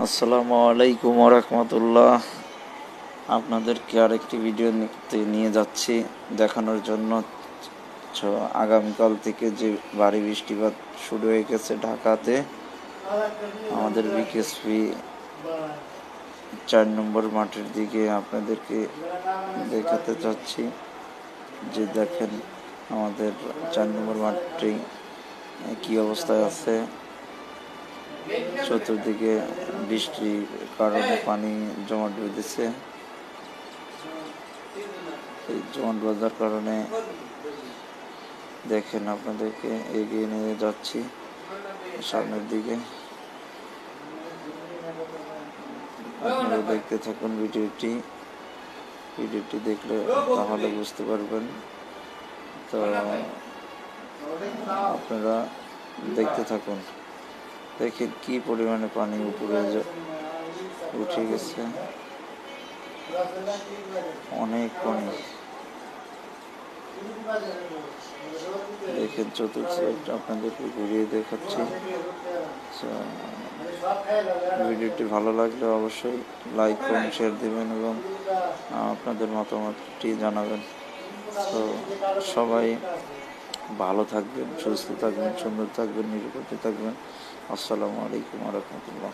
আসসালামু আলাইকুম রাহমাতুল্লাহ। আপনাদেরকে আরেকটি ভিডিও নিয়ে যাচ্ছি দেখানোর জন্য। আগামীকাল থেকে যে ভারী বৃষ্টিপাত শুরু হয়ে গেছে ঢাকাতে, আমাদের বিকেএসপি 4 নম্বর মাঠের দিকে আপনাদেরকে দেখাতে চাচ্ছি যে দেখেন আমাদের 4 নম্বর মাঠটি কী অবস্থায় আছে। চতুর্দিকে বৃষ্টির কারণে পানি জমাট বেঁধেছে। এই জমাট বাঁধার কারণে দেখেন আপনাদেরকে এগিয়ে নিয়ে যাচ্ছি সামনের দিকে। আপনারা দেখতে থাকুন ভিডিওটি দেখলে তাহলে বুঝতে পারবেন। তো আপনারা দেখতে থাকুন, দেখেন কি পরিমাণে পানি উপরে উঠে গেছে, অনেক পানি। দেখেন চতুর্থ সাইড আপনাদেরকে ঘুরিয়ে দেখাচ্ছি। ভিডিওটি ভালো লাগলে অবশ্যই লাইক করুন, শেয়ার দেবেন এবং আপনাদের মতামতটি জানাবেন। তো সবাই ভালো থাকবেন, সুস্থ থাকবেন, সুন্দর থাকবেন, নিরাপদে থাকবেন। আসসালামু আলাইকুম রাহমাতুল্লাহ।